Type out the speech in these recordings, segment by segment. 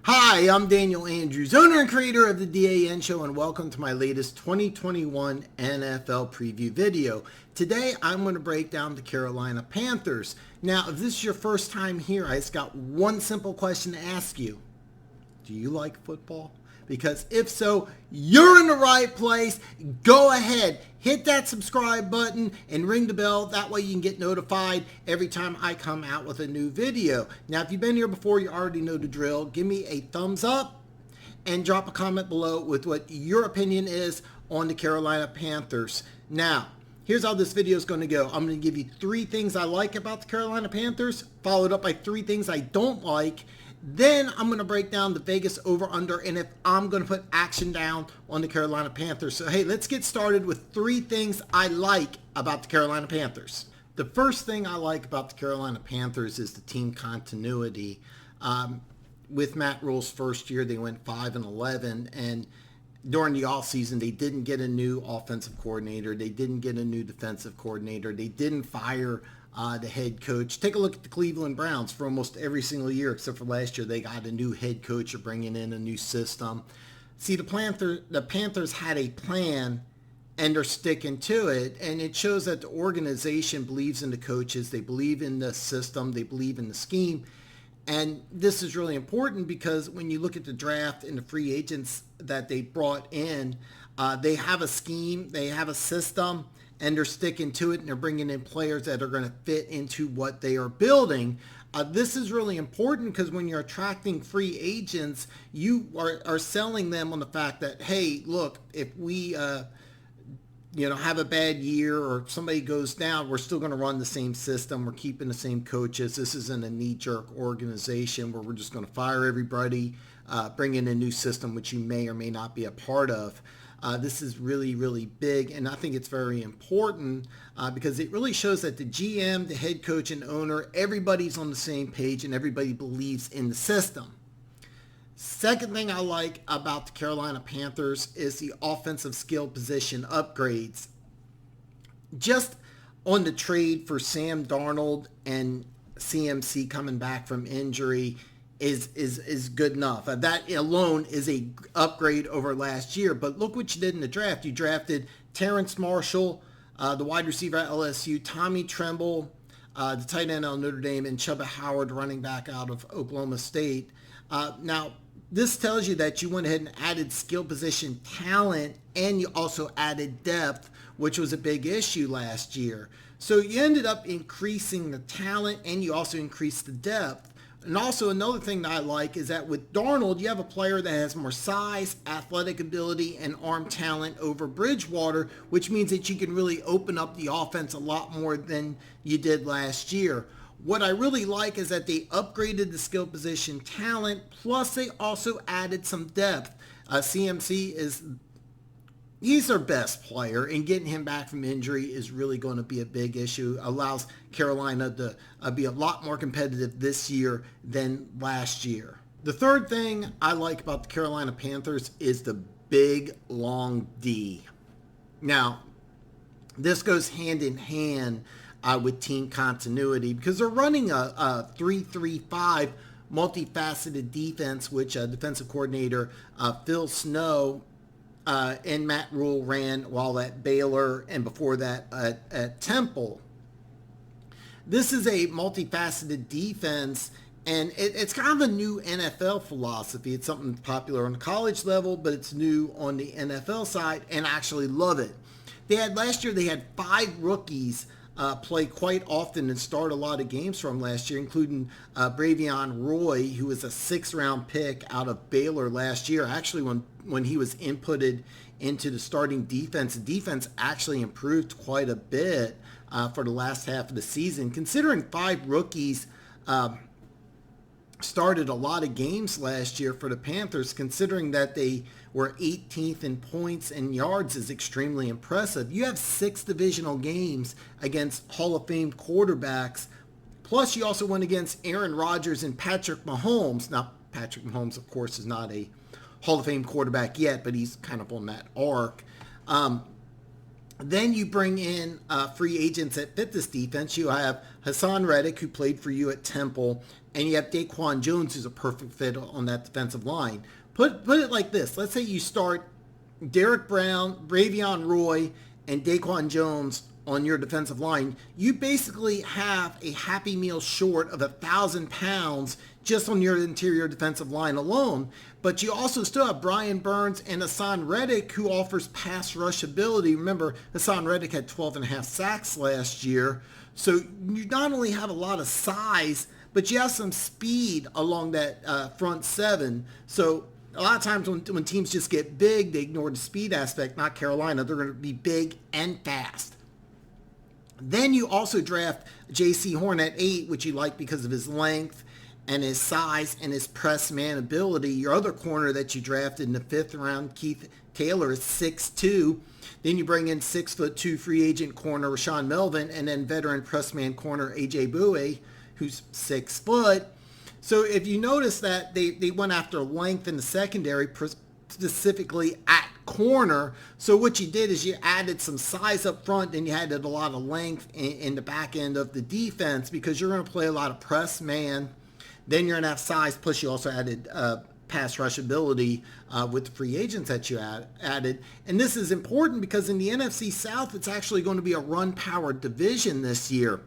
Hi, I'm Daniel Andrews, owner and creator of the DAN Show, and welcome to my latest 2021 NFL Preview video. Today, I'm going to break down the Carolina Panthers. Now, if this is your first time here, I just got one simple question to ask you. Do you like football? Because if so, you're in the right place. Go ahead, hit that subscribe button and ring the bell. That way you can get notified every time I come out with a new video. Now, if you've been here before, you already know the drill. Give me a thumbs up and drop a comment below with what your opinion is on the Carolina Panthers. Now, here's how this video is going to go. I'm going to give you 3 things I like about the Carolina Panthers, followed up by 3 things I don't like. Then I'm going to break down the Vegas over-under and if I'm going to put action down on the Carolina Panthers. So, hey, let's get started with 3 things I like about the Carolina Panthers. The first thing I like about the Carolina Panthers is the team continuity. With Matt Rule's first year, they went 5-11, and during the offseason, they didn't get a new offensive coordinator. They didn't get a new defensive coordinator. They didn't fire the head coach. Take a look at the Cleveland Browns. For almost every single year except for last year, they got a new head coach or bringing in a new system. See, the Panthers had a plan, and they're sticking to it, and it shows that the organization believes in the coaches. They believe in the system. They believe in the scheme. And this is really important because when you look at the draft and the free agents that they brought in, they have a scheme, they have a system, and they're sticking to it, and they're bringing in players that are going to fit into what they are building. This is really important because when you're attracting free agents, you are selling them on the fact that, hey, look, if we have a bad year or somebody goes down, we're still going to run the same system. We're keeping the same coaches. This isn't a knee-jerk organization where we're just going to fire everybody, bring in a new system, which you may or may not be a part of. This is really, really big, and I think it's very important because it really shows that the GM, the head coach, and owner, everybody's on the same page and everybody believes in the system. Second thing I like about the Carolina Panthers is the offensive skill position upgrades. Just on the trade for Sam Darnold and CMC coming back from injury is good enough. That alone is a upgrade over last year. But look what you did in the draft. You drafted Terrence Marshall, the wide receiver at LSU, Tommy Tremble, the tight end out of Notre Dame, and Chuba Howard, running back out of Oklahoma State. Now, this tells you that you went ahead and added skill position talent, and you also added depth, which was a big issue last year. So you ended up increasing the talent, and you also increased the depth. And also another thing that I like is that with Darnold, you have a player that has more size, athletic ability, and arm talent over Bridgewater, which means that you can really open up the offense a lot more than you did last year. What I really like is that they upgraded the skill position talent, plus they also added some depth. CMC he's their best player, and getting him back from injury is really going to be a big issue. Allows Carolina to be a lot more competitive this year than last year. The third thing I like about the Carolina Panthers is the big, long D. Now, this goes hand in hand with team continuity because they're running a 3-3-5 multifaceted defense, which defensive coordinator Phil Snow and Matt Rule ran while at Baylor and before that at Temple. This is a multifaceted defense, and it's kind of a new NFL philosophy. It's something popular on the college level, but it's new on the NFL side, and I actually love it. Last year they had 5 rookies play quite often and start a lot of games from last year, including Bravion Roy, who was a 6th-round pick out of Baylor last year. Actually, when he was inputted into the starting defense, the defense actually improved quite a bit for the last half of the season. Considering 5 rookies started a lot of games last year for the Panthers, considering that they were 18th in points and yards, is extremely impressive. You have 6 divisional games against Hall of Fame quarterbacks, plus you also went against Aaron Rodgers and Patrick Mahomes. Now, Patrick Mahomes, of course, is not a Hall of Fame quarterback yet, but he's kind of on that arc. Then you bring in free agents that fit this defense. You have Hassan Reddick, who played for you at Temple, and you have Daquan Jones, who's a perfect fit on that defensive line. Put it like this. Let's say you start Derek Brown, Bravion Roy, and Daquan Jones on your defensive line. You basically have a Happy Meal short of 1,000 pounds just on your interior defensive line alone. But you also still have Brian Burns and Hassan Reddick, who offers pass rush ability. Remember, Hassan Reddick had 12.5 sacks last year. So you not only have a lot of size, but you have some speed along that front seven. So a lot of times when teams just get big, they ignore the speed aspect. Not Carolina. They're going to be big and fast. Then you also draft J.C. Horn at 8, which you like because of his length and his size and his press man ability. Your other corner that you drafted in the 5th round, Keith Taylor, is 6'2". Then you bring in 6'2" free agent corner Rashawn Melvin, and then veteran press man corner A.J. Bowie, who's 6 foot. So if you notice that they went after length in the secondary, specifically at corner. So what you did is you added some size up front, and you added a lot of length in the back end of the defense, because you're going to play a lot of press man. Then you're going to have size, plus you also added pass rush ability with the free agents that you added. And this is important because in the NFC South, it's actually going to be a run-powered division this year.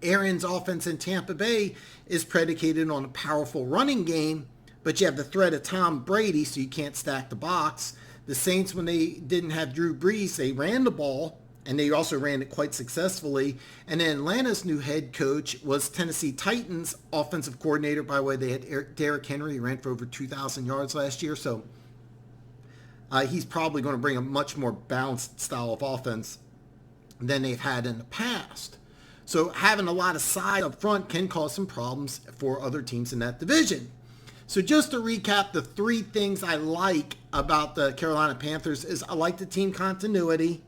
Arians' offense in Tampa Bay is predicated on a powerful running game, but you have the threat of Tom Brady, so you can't stack the box. The Saints, when they didn't have Drew Brees, they ran the ball, and they also ran it quite successfully. And then Atlanta's new head coach was Tennessee Titans offensive coordinator. By the way, they had Derrick Henry. He ran for over 2,000 yards last year, so he's probably going to bring a much more balanced style of offense than they've had in the past. So having a lot of size up front can cause some problems for other teams in that division. So just to recap, the 3 things I like about the Carolina Panthers is I like the team continuity,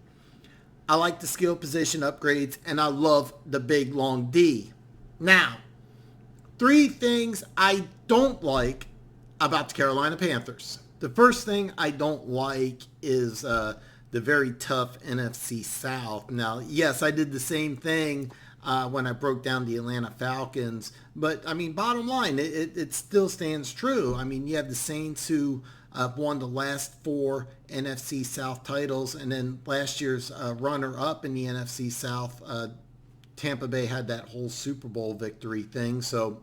I like the skill position upgrades, and I love the big, long D. Now, 3 things I don't like about the Carolina Panthers. The first thing I don't like is the very tough NFC South. Now, yes, I did the same thing when I broke down the Atlanta Falcons. But, I mean, bottom line, it still stands true. I mean, you have the Saints who won the last 4 NFC South titles, and then last year's runner-up in the NFC South, Tampa Bay had that whole Super Bowl victory thing. So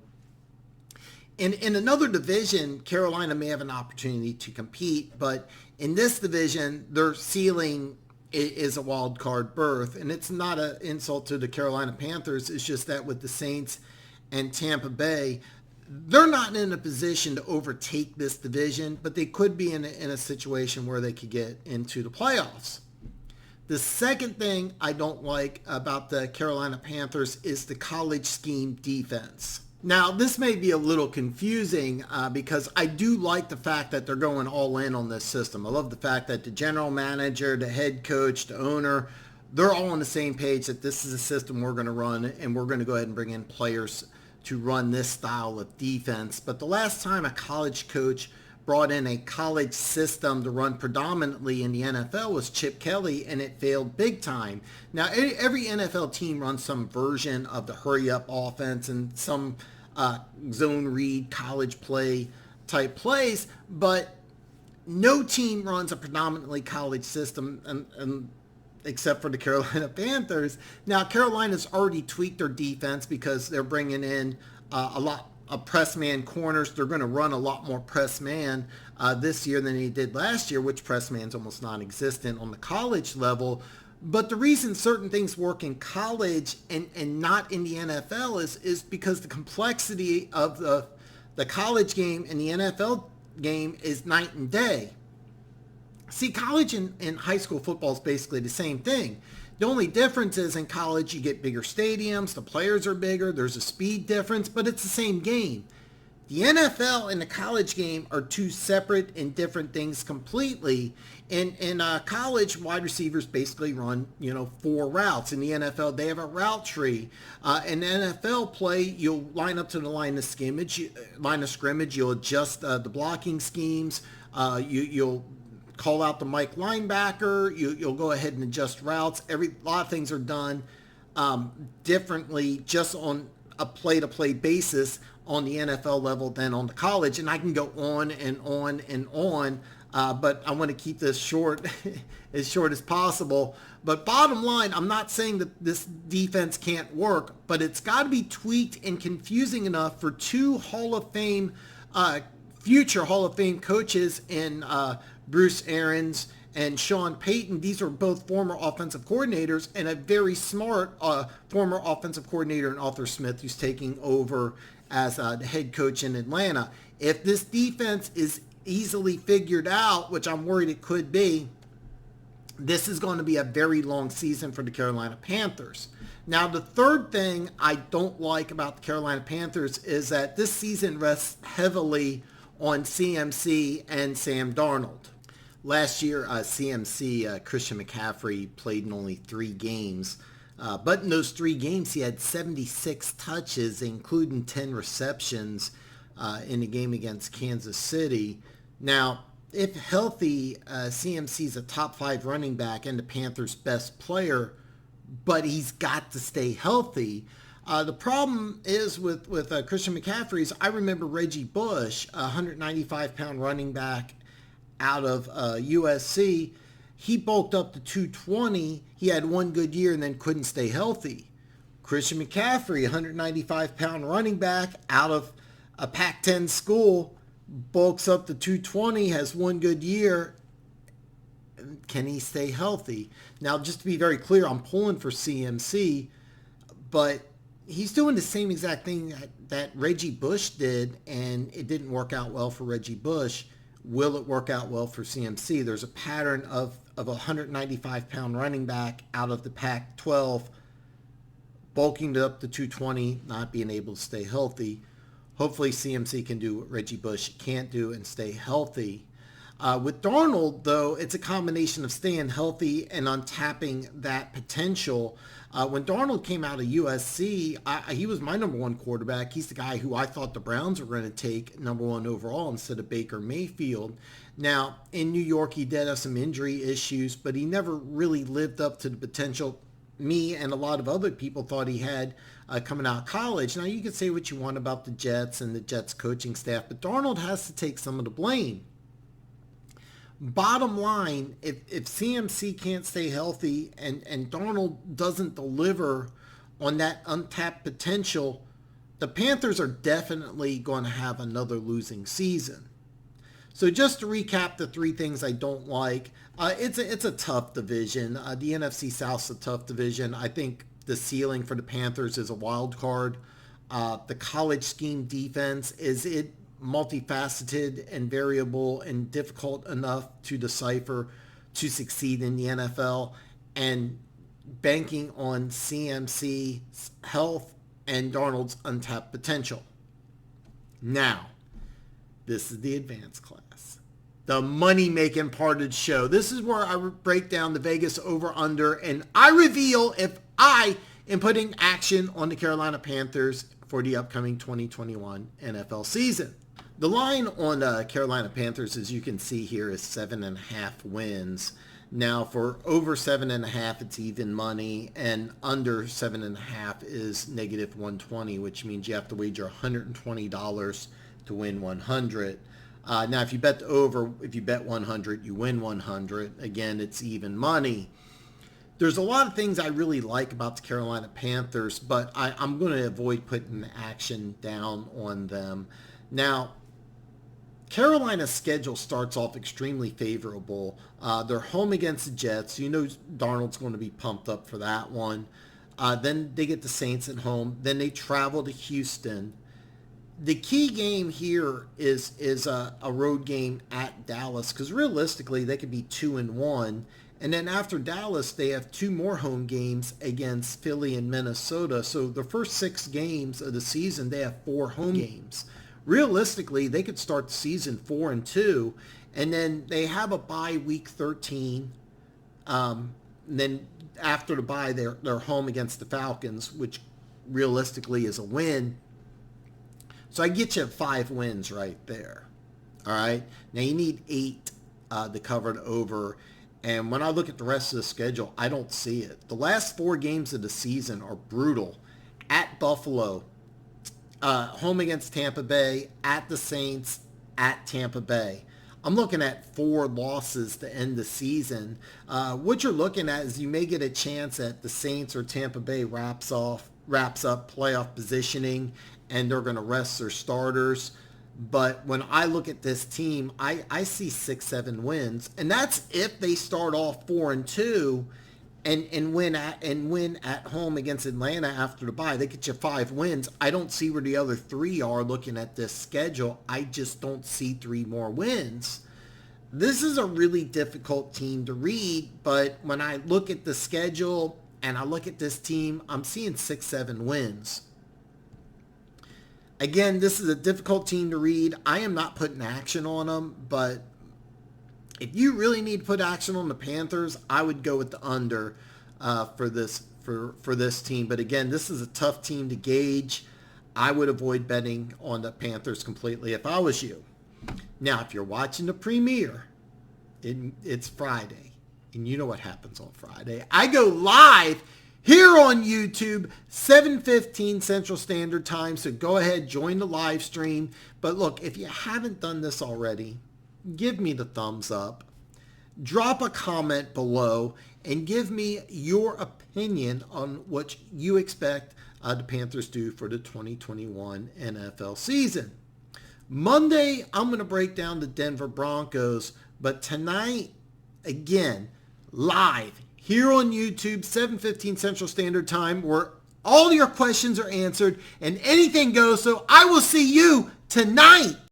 in another division, Carolina may have an opportunity to compete, but in this division, their ceiling is a wild card berth, and it's not an insult to the Carolina Panthers. It's just that with the Saints and Tampa Bay, they're not in a position to overtake this division, but they could be in a situation where they could get into the playoffs. The second thing I don't like about the Carolina Panthers is the college scheme defense. Now, this may be a little confusing because I do like the fact that they're going all in on this system. I love the fact that the general manager, the head coach, the owner, they're all on the same page that this is a system we're going to run, and we're going to go ahead and bring in players to run this style of defense. But the last time a college coach brought in a college system to run predominantly in the NFL was Chip Kelly, and it failed big time. Now, every NFL team runs some version of the hurry-up offense and some zone read, college play type plays, but no team runs a predominantly college system except for the Carolina Panthers. Now, Carolina's already tweaked their defense because they're bringing in a lot of press man corners. They're going to run a lot more press man this year than they did last year, which press man's almost non-existent on the college level. But the reason certain things work in college and not in the NFL is because the complexity of the college game and the NFL game is night and day. See, college and high school football is basically the same thing. The only difference is in college you get bigger stadiums, the players are bigger, there's a speed difference, but it's the same game. The NFL and the college game are 2 separate and different things completely. In college, wide receivers basically run, 4 routes. In the NFL, they have a route tree. In NFL play, you'll line up to the line of scrimmage. You'll adjust the blocking schemes. You'll call out the Mike linebacker. You'll go ahead and adjust routes. A lot of things are done differently just on a play-to-play basis on the NFL level than on the college. And I can go on and on and on, but I want to keep this short, as short as possible. But bottom line, I'm not saying that this defense can't work, but it's got to be tweaked and confusing enough for two future Hall of Fame coaches in Bruce Arians and Sean Payton. These are both former offensive coordinators, and a very smart former offensive coordinator in Arthur Smith, who's taking over as the head coach in Atlanta. If this defense is easily figured out, which I'm worried it could be, this is going to be a very long season for the Carolina Panthers. Now, the third thing I don't like about the Carolina Panthers is that this season rests heavily on CMC and Sam Darnold. Last year, CMC, Christian McCaffrey, played in only 3 games. But in those 3 games, he had 76 touches, including 10 receptions in the game against Kansas City. Now, if healthy, CMC's a top 5 running back and the Panthers' best player, but he's got to stay healthy. The problem is with Christian McCaffrey is I remember Reggie Bush, a 195-pound running back out of USC. He bulked up to 220. He had one good year and then couldn't stay healthy. Christian McCaffrey, 195-pound running back out of a Pac-10 school, bulks up to 220, has one good year. Can he stay healthy? Now, just to be very clear, I'm pulling for CMC, but he's doing the same exact thing that Reggie Bush did, and it didn't work out well for Reggie Bush. Will it work out well for CMC? There's a pattern of a 195-pound running back out of the Pac-12 bulking up to 220, not being able to stay healthy. Hopefully CMC can do what Reggie Bush can't do and stay healthy. With Darnold, though, it's a combination of staying healthy and untapping that potential. When Darnold came out of USC, he was my number 1 quarterback. He's the guy who I thought the Browns were going to take number 1 overall instead of Baker Mayfield. Now, in New York, he did have some injury issues, but he never really lived up to the potential me and a lot of other people thought he had coming out of college. Now, you can say what you want about the Jets and the Jets coaching staff, but Darnold has to take some of the blame. Bottom line, if CMC can't stay healthy and Darnold doesn't deliver on that untapped potential, the Panthers are definitely going to have another losing season. So just to recap the 3 things I don't like, it's a tough division. The NFC South's a tough division. I think the ceiling for the Panthers is a wild card. The college scheme defense, is it multifaceted and variable and difficult enough to decipher to succeed in the NFL? And banking on CMC's health and Darnold's untapped potential. Now, this is the advanced class, the money-making part of the show. This is where I break down the Vegas over-under, and I reveal if I am putting action on the Carolina Panthers for the upcoming 2021 NFL season. The line on Carolina Panthers, as you can see here, is 7.5 wins. Now, for over 7.5, it's even money, and under 7.5 is negative 120, which means you have to wager $120 to win 100. Now, if you bet over, if you bet 100, you win 100. Again, it's even money. There's a lot of things I really like about the Carolina Panthers, but I'm going to avoid putting action down on them. Now, Carolina's schedule starts off extremely favorable. They're home against the Jets. You know Darnold's going to be pumped up for that one. Then they get the Saints at home. Then they travel to Houston. The key game here is a road game at Dallas, because realistically they could be 2-1. And then after Dallas, they have 2 more home games against Philly and Minnesota. So the first 6 games of the season, they have 4 home games. Realistically, they could start the season 4-2, and then they have a bye week 13. And then after the bye, they're home against the Falcons, which realistically is a win. So I get you 5 wins right there. All right. Now you need 8 to cover it over. And when I look at the rest of the schedule, I don't see it. The last 4 games of the season are brutal. At Buffalo, home against Tampa Bay, at the Saints, at Tampa Bay. I'm looking at 4 losses to end the season. What you're looking at is you may get a chance at the Saints or Tampa Bay wraps up playoff positioning, and they're going to rest their starters. But when I look at this team, I see 6-7 wins, and that's if they start off 4-2 and win at home against Atlanta after the bye. They get you 5 wins. I don't see where the other 3 are looking at this schedule. I just don't see 3 more wins. This is a really difficult team to read, but when I look at the schedule and I look at this team, I'm seeing 6-7 wins. Again, this is a difficult team to read. I am not putting action on them, but if you really need to put action on the Panthers, I would go with the under for this team. But again, this is a tough team to gauge. I would avoid betting on the Panthers completely if I was you. Now, if you're watching the premiere, it's Friday, and you know what happens on Friday. I go live here on YouTube, 7:15 Central Standard Time, so go ahead, join the live stream. But look, if you haven't done this already, give me the thumbs up, drop a comment below, and give me your opinion on what you expect the Panthers do for the 2021 NFL season. Monday, I'm going to break down the Denver Broncos, but tonight, again, live here on YouTube, 7:15 Central Standard Time, where all your questions are answered and anything goes. So I will see you tonight.